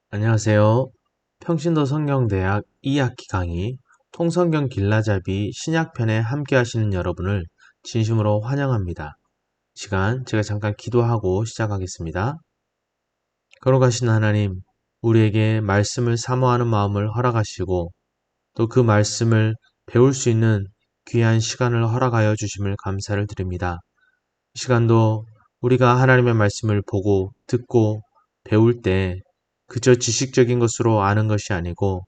안녕하세요. 평신도 성경대학 2학기 강의 통성경 길라잡이 신약편에 함께 하시는 여러분을 진심으로 환영합니다. 시간 제가 잠깐 기도하고 시작하겠습니다. 걸어가신 하나님, 우리에게 말씀을 사모하는 마음을 허락하시고 또 그 말씀을 배울 수 있는 귀한 시간을 허락하여 주심을 감사를 드립니다. 이 시간도 우리가 하나님의 말씀을 보고 듣고 배울 때 그저 지식적인 것으로 아는 것이 아니고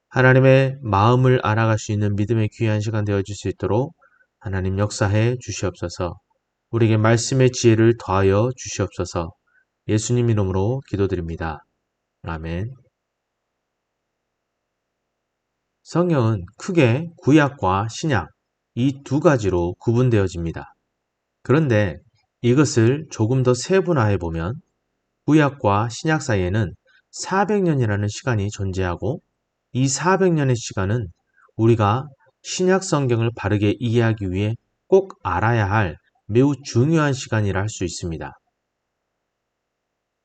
하나님의 마음을 알아갈 수 있는 믿음의 귀한 시간 되어질 수 있도록 하나님 역사해 주시옵소서. 우리에게 말씀의 지혜를 더하여 주시옵소서. 예수님 이름으로 기도드립니다. 아멘. 성경은 크게 구약과 신약 이 두 가지로 구분되어집니다. 그런데 이것을 조금 더 세분화해 보면 구약과 신약 사이에는 400년이라는 시간이 존재하고 이 400년의 시간은 우리가 신약 성경을 바르게 이해하기 위해 꼭 알아야 할 매우 중요한 시간이라 할 수 있습니다.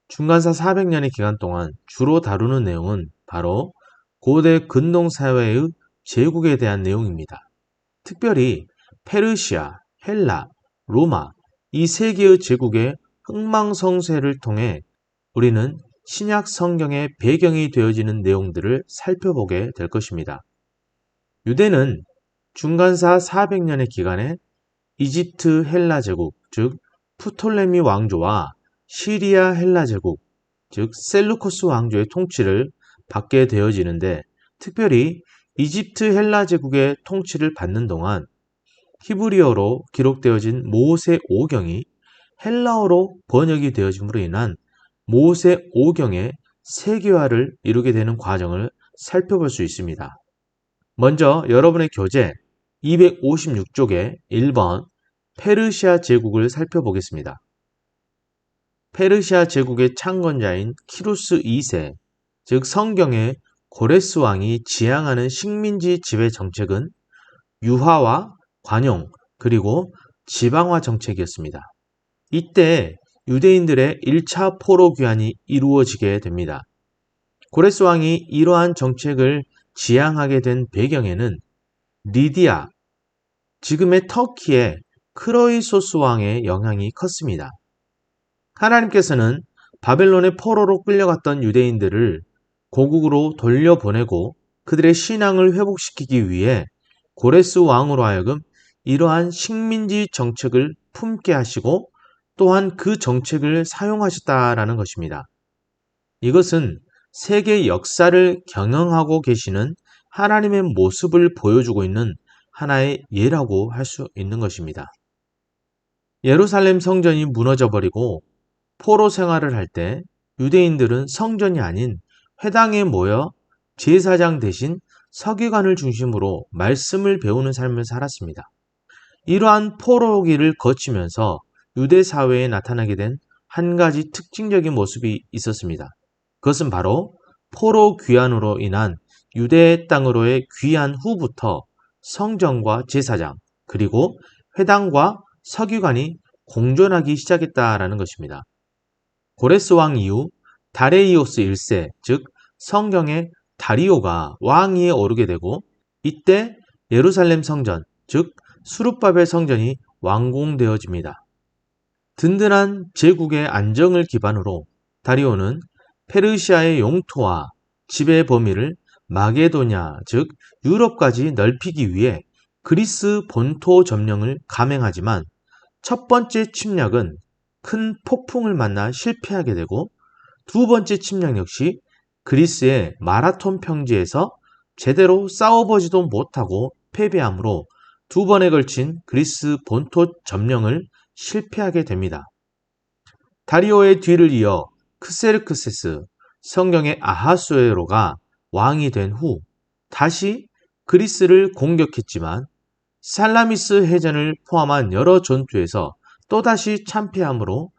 중간사 400년의 기간 동안 주로 다루는 내용은 바로 고대 근동사회의 제국에 대한 내용입니다. 특별히 페르시아, 헬라, 로마 이 세 개의 제국의 흥망성쇠를 통해 우리는 신약 성경의 배경이 되어지는 내용들을 살펴보게 될 것입니다. 유대는 중간사 400년의 기간에 이집트 헬라 제국, 즉 프톨레미 왕조와 시리아 헬라 제국, 즉 셀루코스 왕조의 통치를 받게 되어지는데 특별히 이집트 헬라 제국의 통치를 받는 동안 히브리어로 기록되어진 모세 오경이 헬라어로 번역이 되어짐으로 인한 모세 오경의 세계화를 이루게 되는 과정을 살펴볼 수 있습니다. 먼저 여러분의 교재 256쪽에 1번 페르시아 제국을 살펴보겠습니다. 페르시아 제국의 창건자인 키루스 2세, 즉 성경의 고레스 왕이 지향하는 식민지 지배 정책은 유화와 관용 그리고 지방화 정책이었습니다. 이때 유대인들의 1차 포로 귀환이 이루어지게 됩니다. 고레스 왕이 이러한 정책을 지향하게 된 배경에는 리디아, 지금의 터키의 크로이소스 왕의 영향이 컸습니다. 하나님께서는 바벨론의 포로로 끌려갔던 유대인들을 고국으로 돌려보내고 그들의 신앙을 회복시키기 위해 고레스 왕으로 하여금 이러한 식민지 정책을 품게 하시고 또한 그 정책을 사용하셨다라는 것입니다. 이것은 세계 역사를 경영하고 계시는 하나님의 모습을 보여주고 있는 하나의 예라고 할 수 있는 것입니다. 예루살렘 성전이 무너져버리고 포로 생활을 할 때 유대인들은 성전이 아닌 회당에 모여 제사장 대신 서기관을 중심으로 말씀을 배우는 삶을 살았습니다. 이러한 포로기를 거치면서 유대 사회에 나타나게 된 한 가지 특징적인 모습이 있었습니다. 그것은 바로 포로 귀환으로 인한 유대 땅으로의 귀환 후부터 성전과 제사장 그리고 회당과 서기관이 공존하기 시작했다라는 것입니다. 고레스 왕 이후 다레이오스 1세, 즉 성경의 다리오가 왕위에 오르게 되고 이때 예루살렘 성전, 즉 수룹바벨 성전이 완공되어집니다. 든든한 제국의 안정을 기반으로 다리오는 페르시아의 영토와 지배 범위를 마게도냐, 즉 유럽까지 넓히기 위해 그리스 본토 점령을 감행하지만 첫 번째 침략은 큰 폭풍을 만나 실패하게 되고 두 번째 침략 역시 그리스의 마라톤 평지에서 제대로 싸워보지도 못하고 패배하므로 두 번에 걸친 그리스 본토 점령을 실패하게 됩니다. 다리오의 뒤를 이어 크세르크세스, 성경의 아하수에로가 왕이 된 후 다시 그리스를 공격했지만 살라미스 해전을 포함한 여러 전투에서 또다시 참패하므로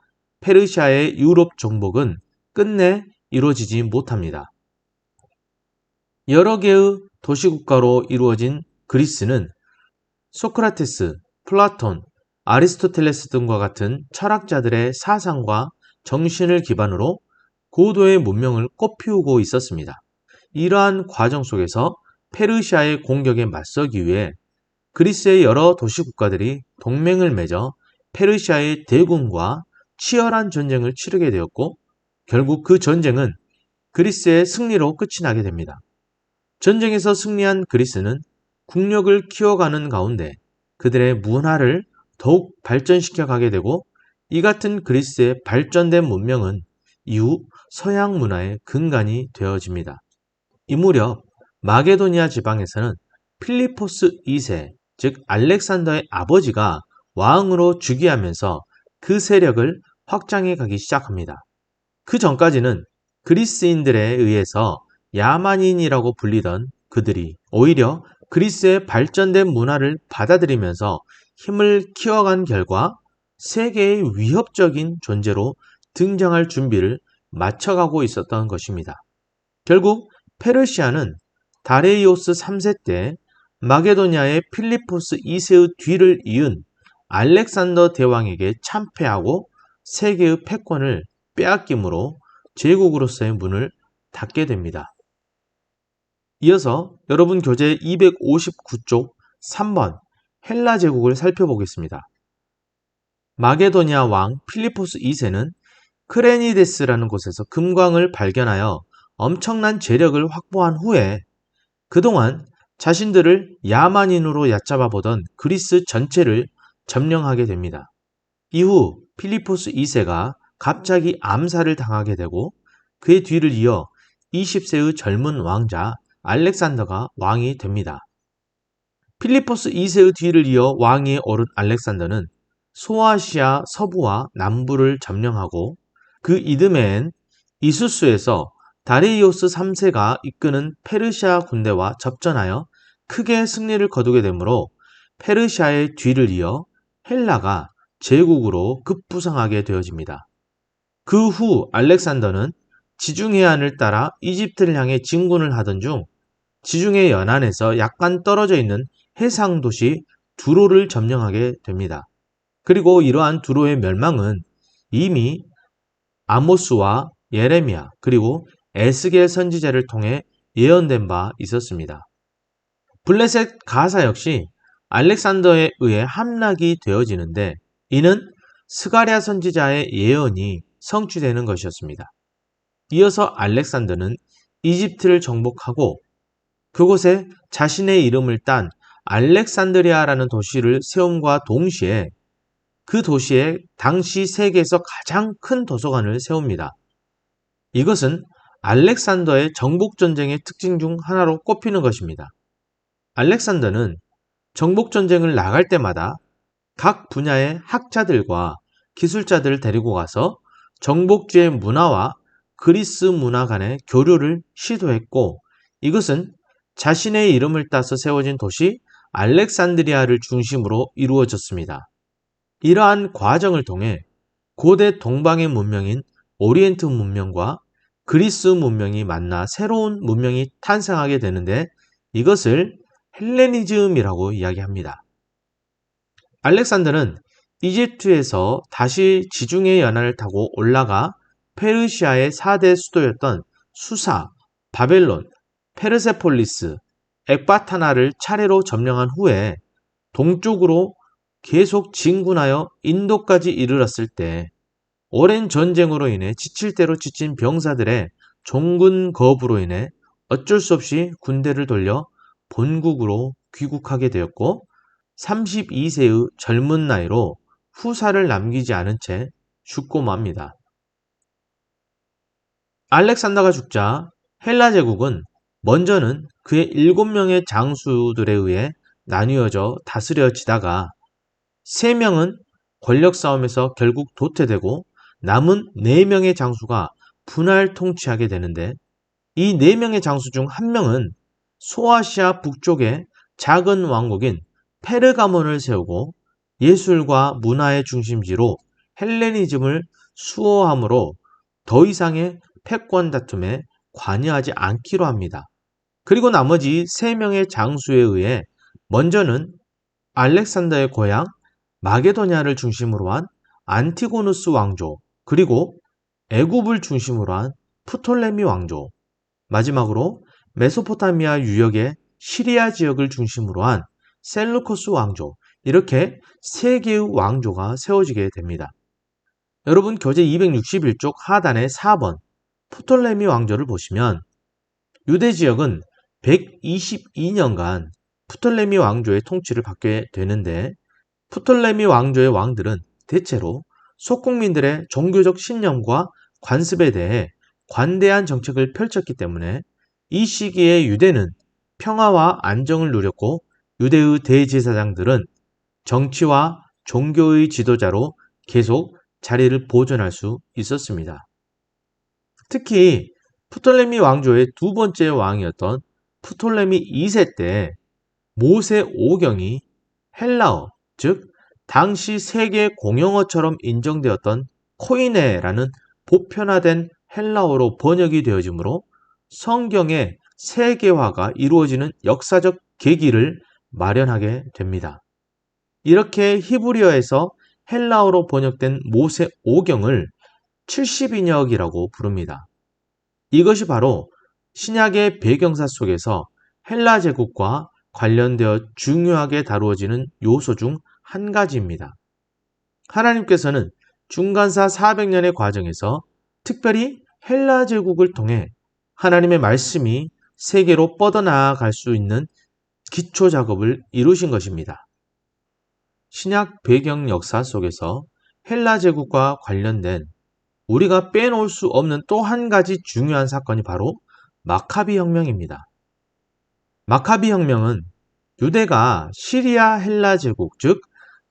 페르시아의 유럽 정복은 끝내 이루어지지 못합니다. 여러 개의 도시국가로 이루어진 그리스는 소크라테스, 플라톤, 아리스토텔레스 등과 같은 철학자들의 사상과 정신을 기반으로 고도의 문명을 꽃피우고 있었습니다. 이러한 과정 속에서 페르시아의 공격에 맞서기 위해 그리스의 여러 도시 국가들이 동맹을 맺어 페르시아의 대군과 치열한 전쟁을 치르게 되었고, 결국 그 전쟁은 그리스의 승리로 끝이 나게 됩니다. 전쟁에서 승리한 그리스는 국력을 키워가는 가운데 그들의 문화를 더욱 발전시켜 가게 되고, 이 같은 그리스의 발전된 문명은 이후 서양 문화의 근간이 되어집니다. 이 무렵 마게도니아 지방에서는 필리포스 2세, 즉 알렉산더의 아버지가 왕으로 즉위하면서 그 세력을 확장해 가기 시작합니다. 그 전까지는 그리스인들에 의해서 야만인이라고 불리던 그들이 오히려 그리스의 발전된 문화를 받아들이면서 힘을 키워간 결과 세계의 위협적인 존재로 등장할 준비를 맞춰가고 있었던 것입니다. 결국 페르시아는 다레이오스 3세 때 마게도니아의 필리포스 2세의 뒤를 이은 알렉산더 대왕에게 참패하고 세계의 패권을 빼앗김으로 제국으로서의 문을 닫게 됩니다. 이어서 여러분 교재 259쪽 3번 헬라 제국을 살펴보겠습니다. 마게도니아 왕 필리포스 2세는 크레니데스라는 곳에서 금광을 발견하여 엄청난 재력을 확보한 후에 그동안 자신들을 야만인으로 얕잡아 보던 그리스 전체를 점령하게 됩니다. 이후 필리포스 2세가 갑자기 암살을 당하게 되고 그의 뒤를 이어 20세의 젊은 왕자 알렉산더가 왕이 됩니다. 필리포스 2세의 뒤를 이어 왕위에 오른 알렉산더는 소아시아 서부와 남부를 점령하고 그 이듬해엔 이수스에서 다레이오스 3세가 이끄는 페르시아 군대와 접전하여 크게 승리를 거두게 되므로 페르시아의 뒤를 이어 헬라가 제국으로 급부상하게 되어집니다. 그 후 알렉산더는 지중해안을 따라 이집트를 향해 진군을 하던 중 지중해 연안에서 약간 떨어져 있는 해상 도시 두로를 점령하게 됩니다. 그리고 이러한 두로의 멸망은 이미 아모스와 예레미야 그리고 에스겔 선지자를 통해 예언된 바 있었습니다. 블레셋 가사 역시 알렉산더에 의해 함락이 되어지는데 이는 스가랴 선지자의 예언이 성취되는 것이었습니다. 이어서 알렉산더는 이집트를 정복하고 그곳에 자신의 이름을 딴 알렉산드리아라는 도시를 세움과 동시에 그 도시에 당시 세계에서 가장 큰 도서관을 세웁니다. 이것은 알렉산더의 정복전쟁의 특징 중 하나로 꼽히는 것입니다. 알렉산더는 정복전쟁을 나갈 때마다 각 분야의 학자들과 기술자들을 데리고 가서 정복주의 문화와 그리스 문화 간의 교류를 시도했고 이것은 자신의 이름을 따서 세워진 도시 알렉산드리아를 중심으로 이루어졌습니다. 이러한 과정을 통해 고대 동방의 문명인 오리엔트 문명과 그리스 문명이 만나 새로운 문명이 탄생하게 되는데 이것을 헬레니즘이라고 이야기합니다. 알렉산더는 이집트에서 다시 지중해 연안을 타고 올라가 페르시아의 4대 수도였던 수사, 바벨론, 페르세폴리스, 엑바타나를 차례로 점령한 후에 동쪽으로 계속 진군하여 인도까지 이르렀을 때 오랜 전쟁으로 인해 지칠 대로 지친 병사들의 종군 거부로 인해 어쩔 수 없이 군대를 돌려 본국으로 귀국하게 되었고 32세의 젊은 나이로 후사를 남기지 않은 채 죽고 맙니다. 알렉산더가 죽자 헬라 제국은 먼저는 그의 7명의 장수들에 의해 나뉘어져 다스려지다가 3명은 권력 싸움에서 결국 도태되고 남은 4명의 장수가 분할 통치하게 되는데 이 4명의 장수 중 1명은 소아시아 북쪽의 작은 왕국인 페르가몬을 세우고 예술과 문화의 중심지로 헬레니즘을 수호함으로 더 이상의 패권 다툼에 관여하지 않기로 합니다. 그리고 나머지 3명의 장수에 의해 먼저는 알렉산더의 고향 마게도냐를 중심으로 한 안티고누스 왕조 그리고 애굽을 중심으로 한 프톨레미 왕조, 마지막으로 메소포타미아 유역의 시리아 지역을 중심으로 한 셀루커스 왕조, 이렇게 세 개의 왕조가 세워지게 됩니다. 여러분 교재 261쪽 하단의 4번 프톨레미 왕조를 보시면 유대 지역은 122년간 프톨레미 왕조의 통치를 받게 되는데, 프톨레미 왕조의 왕들은 대체로 속국민들의 종교적 신념과 관습에 대해 관대한 정책을 펼쳤기 때문에 이 시기에 유대는 평화와 안정을 누렸고, 유대의 대제사장들은 정치와 종교의 지도자로 계속 자리를 보존할 수 있었습니다. 특히 프톨레미 왕조의 두 번째 왕이었던 프톨레미 2세 때 모세 오경이 헬라어, 즉 당시 세계 공용어처럼 인정되었던 코이네라는 보편화된 헬라어로 번역이 되어지므로 성경의 세계화가 이루어지는 역사적 계기를 마련하게 됩니다. 이렇게 히브리어에서 헬라어로 번역된 모세 오경을 70인역이라고 부릅니다. 이것이 바로 신약의 배경사 속에서 헬라 제국과 관련되어 중요하게 다루어지는 요소 중 한 가지입니다. 하나님께서는 중간사 400년의 과정에서 특별히 헬라 제국을 통해 하나님의 말씀이 세계로 뻗어나갈 수 있는 기초 작업을 이루신 것입니다. 신약 배경 역사 속에서 헬라 제국과 관련된 우리가 빼놓을 수 없는 또 한 가지 중요한 사건이 바로 마카비 혁명입니다. 마카비 혁명은 유대가 시리아 헬라 제국, 즉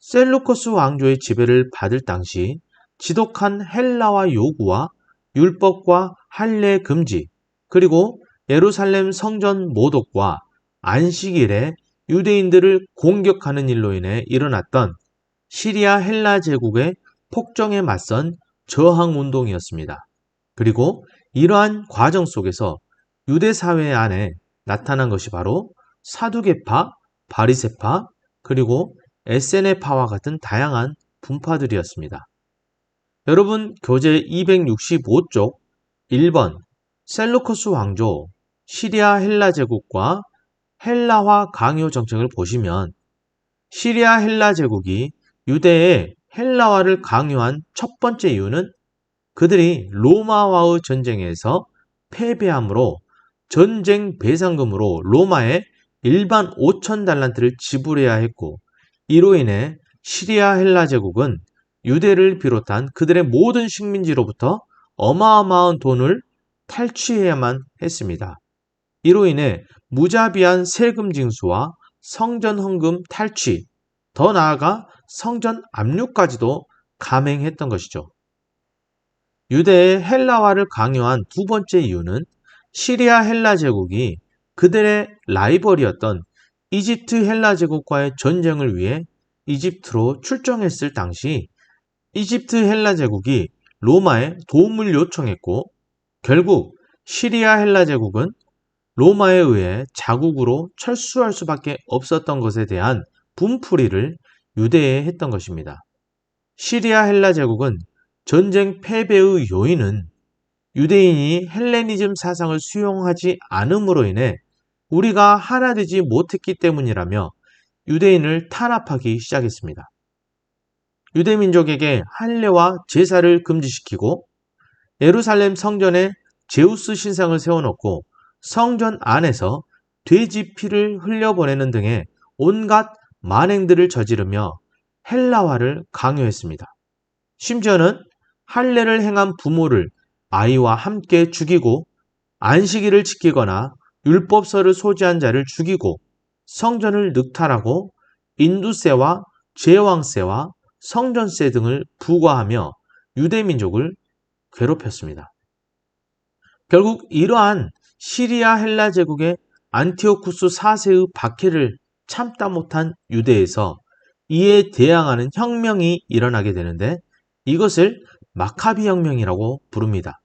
셀루커스 왕조의 지배를 받을 당시 지독한 헬라화 요구와 율법과 할례 금지, 그리고 예루살렘 성전 모독과 안식일에 유대인들을 공격하는 일로 인해 일어났던 시리아 헬라 제국의 폭정에 맞선 저항 운동이었습니다. 그리고 이러한 과정 속에서 유대 사회 안에 나타난 것이 바로 사두개파, 바리새파, 그리고 에세네파와 같은 다양한 분파들이었습니다. 여러분 교재 265쪽 1번 셀루커스 왕조, 시리아 헬라 제국과 헬라화 강요 정책을 보시면 시리아 헬라 제국이 유대의 헬라화를 강요한 첫 번째 이유는 그들이 로마와의 전쟁에서 패배함으로 전쟁 배상금으로 로마에 일반 5,000달란트를 지불해야 했고, 이로 인해 시리아 헬라 제국은 유대를 비롯한 그들의 모든 식민지로부터 어마어마한 돈을 탈취해야만 했습니다. 이로 인해 무자비한 세금 징수와 성전 헌금 탈취, 더 나아가 성전 압류까지도 감행했던 것이죠. 유대의 헬라화를 강요한 두 번째 이유는 시리아 헬라 제국이 그들의 라이벌이었던 이집트 헬라 제국과의 전쟁을 위해 이집트로 출정했을 당시 이집트 헬라 제국이 로마에 도움을 요청했고, 결국 시리아 헬라 제국은 로마에 의해 자국으로 철수할 수밖에 없었던 것에 대한 분풀이를 유대에 했던 것입니다. 시리아 헬라 제국은 전쟁 패배의 요인은 유대인이 헬레니즘 사상을 수용하지 않음으로 인해 우리가 하나 되지 못했기 때문이라며 유대인을 탄압하기 시작했습니다. 유대 민족에게 할례와 제사를 금지시키고 예루살렘 성전에 제우스 신상을 세워놓고 성전 안에서 돼지 피를 흘려보내는 등의 온갖 만행들을 저지르며 헬라화를 강요했습니다. 심지어는 할례를 행한 부모를 아이와 함께 죽이고 안식일을 지키거나 율법서를 소지한 자를 죽이고 성전을 늑탈하고 인두세와 제왕세와 성전세 등을 부과하며 유대 민족을 괴롭혔습니다. 결국 이러한 시리아 헬라 제국의 안티오쿠스 4세의 박해를 참다 못한 유대에서 이에 대항하는 혁명이 일어나게 되는데, 이것을 마카비 혁명이라고 부릅니다.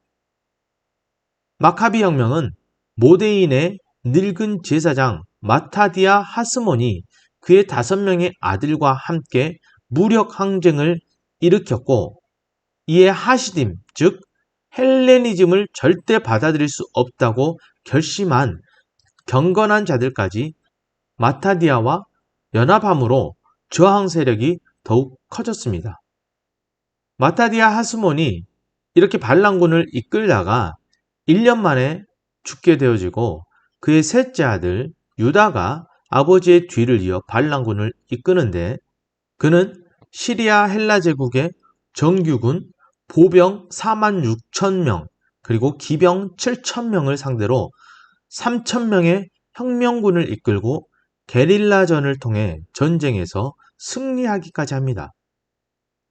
마카비 혁명은 모데인의 늙은 제사장 마타디아 하스몬이 그의 5명의 아들과 함께 무력 항쟁을 일으켰고, 이에 하시딤, 즉 헬레니즘을 절대 받아들일 수 없다고 결심한 경건한 자들까지 마타디아와 연합함으로 저항 세력이 더욱 커졌습니다. 마타디아 하스몬이 이렇게 반란군을 이끌다가 1년 만에 죽게 되어지고 그의 셋째 아들 유다가 아버지의 뒤를 이어 반란군을 이끄는데 그는 시리아 헬라 제국의 정규군 보병 4만 6천 명 그리고 기병 7천 명을 상대로 3천 명의 혁명군을 이끌고 게릴라전을 통해 전쟁에서 승리하기까지 합니다.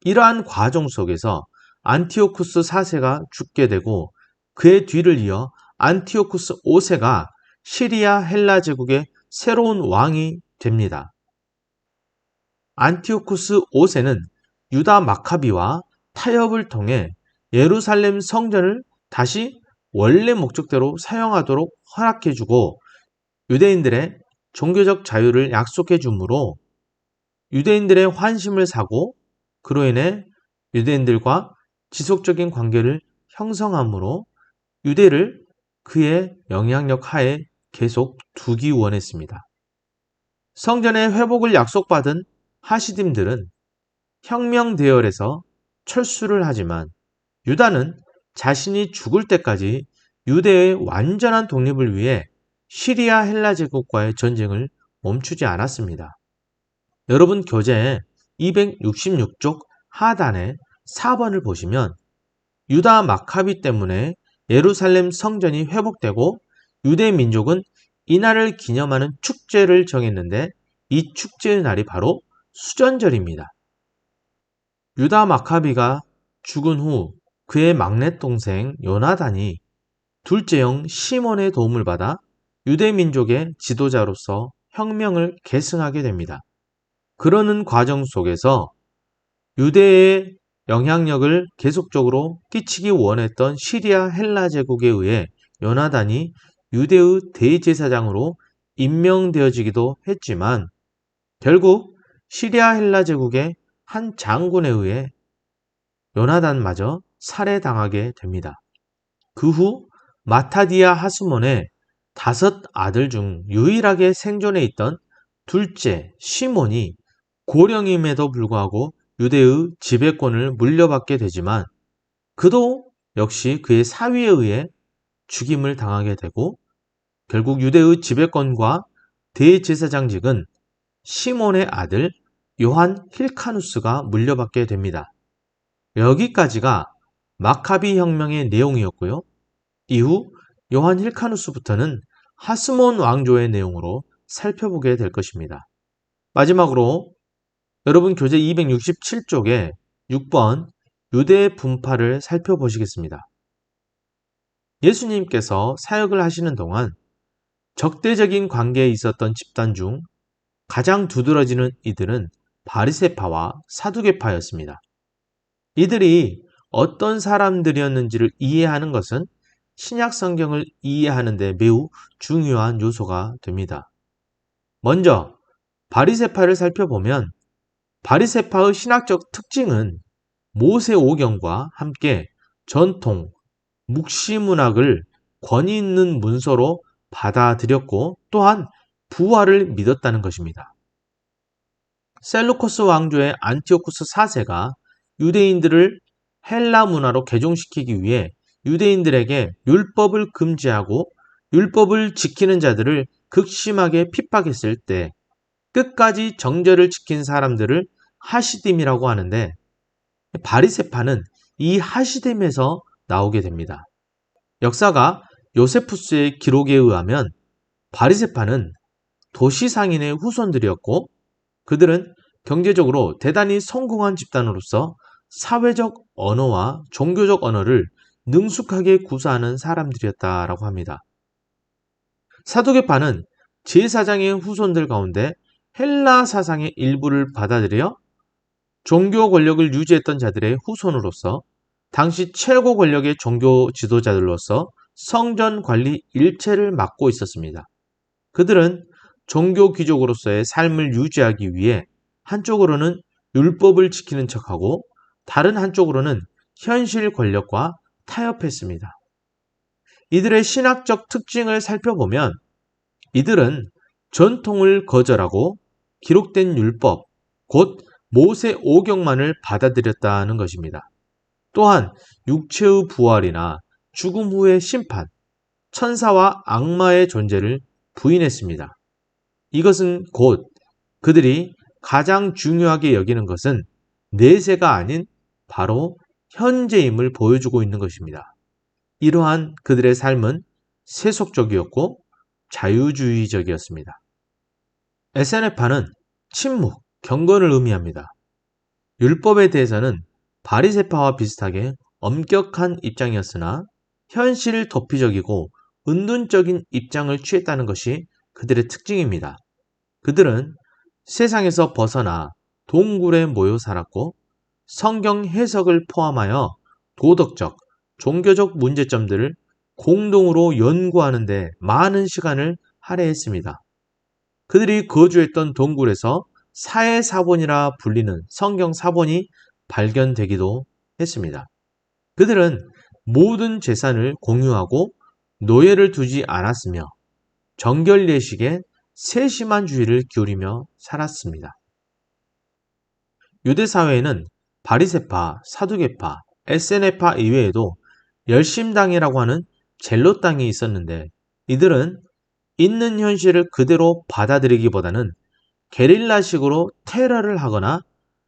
이러한 과정 속에서 안티오쿠스 4세가 죽게 되고 그의 뒤를 이어 안티오쿠스 5세가 시리아 헬라 제국의 새로운 왕이 됩니다. 안티오쿠스 5세는 유다 마카비와 타협을 통해 예루살렘 성전을 다시 원래 목적대로 사용하도록 허락해주고 유대인들의 종교적 자유를 약속해 주므로 유대인들의 환심을 사고 그로 인해 유대인들과 지속적인 관계를 형성함으로 유대를 그의 영향력 하에 계속 두기 원했습니다. 성전의 회복을 약속받은 하시딤들은 혁명 대열에서 철수를 하지만 유다는 자신이 죽을 때까지 유대의 완전한 독립을 위해 시리아 헬라 제국과의 전쟁을 멈추지 않았습니다. 여러분 교재 266쪽 하단의 4번을 보시면 유다 마카비 때문에 예루살렘 성전이 회복되고 유대 민족은 이날을 기념하는 축제를 정했는데 이 축제의 날이 바로 수전절입니다. 유다 마카비가 죽은 후 그의 막내 동생 요나단이 둘째 형 시몬의 도움을 받아 유대 민족의 지도자로서 혁명을 계승하게 됩니다. 그러는 과정 속에서 유대의 영향력을 계속적으로 끼치기 원했던 시리아 헬라 제국에 의해 요나단이 유대의 대제사장으로 임명되어지기도 했지만 결국 시리아 헬라 제국의 한 장군에 의해 요나단마저 살해당하게 됩니다. 그 후 마타디아 하스몬의 5 아들 중 유일하게 생존해 있던 둘째 시몬이 고령임에도 불구하고 유대의 지배권을 물려받게 되지만 그도 역시 그의 사위에 의해 죽임을 당하게 되고 결국 유대의 지배권과 대제사장직은 시몬의 아들 요한 힐카누스가 물려받게 됩니다. 여기까지가 마카비 혁명의 내용이었고요. 이후 요한 힐카누스부터는 하스몬 왕조의 내용으로 살펴보게 될 것입니다. 마지막으로 여러분 교재 267쪽에 6번 유대 분파를 살펴보시겠습니다. 예수님께서 사역을 하시는 동안 적대적인 관계에 있었던 집단 중 가장 두드러지는 이들은 바리새파와 사두개파였습니다. 이들이 어떤 사람들이었는지를 이해하는 것은 신약 성경을 이해하는 데 매우 중요한 요소가 됩니다. 먼저 바리새파를 살펴보면 바리새파의 신학적 특징은 모세오경과 함께 전통, 묵시문학을 권위 있는 문서로 받아들였고 또한 부활을 믿었다는 것입니다. 셀루코스 왕조의 안티오쿠스 4세가 유대인들을 헬라 문화로 개종시키기 위해 유대인들에게 율법을 금지하고 율법을 지키는 자들을 극심하게 핍박했을 때 끝까지 정절을 지킨 사람들을 하시딤이라고 하는데 바리새파는 이 하시딤에서 나오게 됩니다. 역사가 요세푸스의 기록에 의하면 바리새파는 도시상인의 후손들이었고 그들은 경제적으로 대단히 성공한 집단으로서 사회적 언어와 종교적 언어를 능숙하게 구사하는 사람들이었다라고 합니다. 사두개파는 제사장의 후손들 가운데 헬라 사상의 일부를 받아들여 종교 권력을 유지했던 자들의 후손으로서 당시 최고 권력의 종교 지도자들로서 성전 관리 일체를 맡고 있었습니다. 그들은 종교 귀족으로서의 삶을 유지하기 위해 한쪽으로는 율법을 지키는 척하고 다른 한쪽으로는 현실 권력과 타협했습니다. 이들의 신학적 특징을 살펴보면 이들은 전통을 거절하고 기록된 율법, 곧 모세 오경만을 받아들였다는 것입니다. 또한 육체의 부활이나 죽음 후의 심판, 천사와 악마의 존재를 부인했습니다. 이것은 곧 그들이 가장 중요하게 여기는 것은 내세가 아닌 바로 현재임을 보여주고 있는 것입니다. 이러한 그들의 삶은 세속적이었고 자유주의적이었습니다. SNF파는 침묵, 경건을 의미합니다. 율법에 대해서는 바리새파와 비슷하게 엄격한 입장이었으나 현실 도피적이고 은둔적인 입장을 취했다는 것이 그들의 특징입니다. 그들은 세상에서 벗어나 동굴에 모여 살았고 성경 해석을 포함하여 도덕적, 종교적 문제점들을 공동으로 연구하는 데 많은 시간을 할애했습니다. 그들이 거주했던 동굴에서 사해사본이라 불리는 성경 사본이 발견되기도 했습니다. 그들은 모든 재산을 공유하고 노예를 두지 않았으며 정결 예식에 세심한 주의를 기울이며 살았습니다. 유대 사회에는 바리새파, 사두개파, SNF파 이외에도 열심당이라고 하는 젤롯당이 있었는데 이들은 있는 현실을 그대로 받아들이기보다는 게릴라식으로 테러를 하거나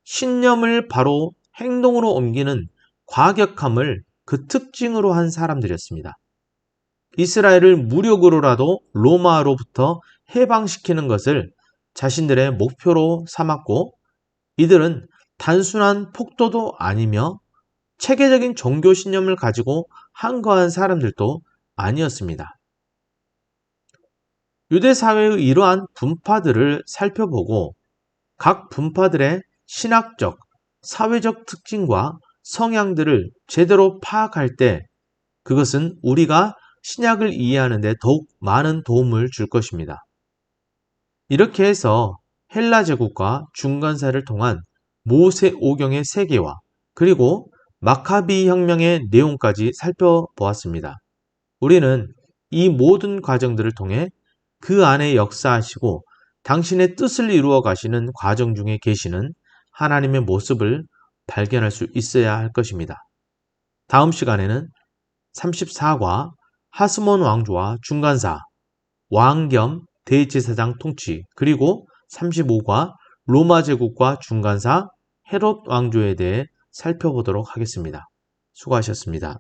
신념을 바로 행동으로 옮기는 과격함을 그 특징으로 한 사람들이었습니다. 이스라엘을 무력으로라도 로마로부터 해방시키는 것을 자신들의 목표로 삼았고 이들은 단순한 폭도도 아니며 체계적인 종교 신념을 가지고 항거한 사람들도 아니었습니다. 유대 사회의 이러한 분파들을 살펴보고 각 분파들의 신학적, 사회적 특징과 성향들을 제대로 파악할 때 그것은 우리가 신약을 이해하는 데 더욱 많은 도움을 줄 것입니다. 이렇게 해서 헬라 제국과 중간사를 통한 모세 오경의 세계와 그리고 마카비 혁명의 내용까지 살펴보았습니다. 우리는 이 모든 과정들을 통해 그 안에 역사하시고 당신의 뜻을 이루어 가시는 과정 중에 계시는 하나님의 모습을 발견할 수 있어야 할 것입니다. 다음 시간에는 34과 하스몬 왕조와 중간사, 왕 겸 대제사장 통치, 그리고 35과 로마 제국과 중간사 헤롯 왕조에 대해 살펴보도록 하겠습니다. 수고하셨습니다.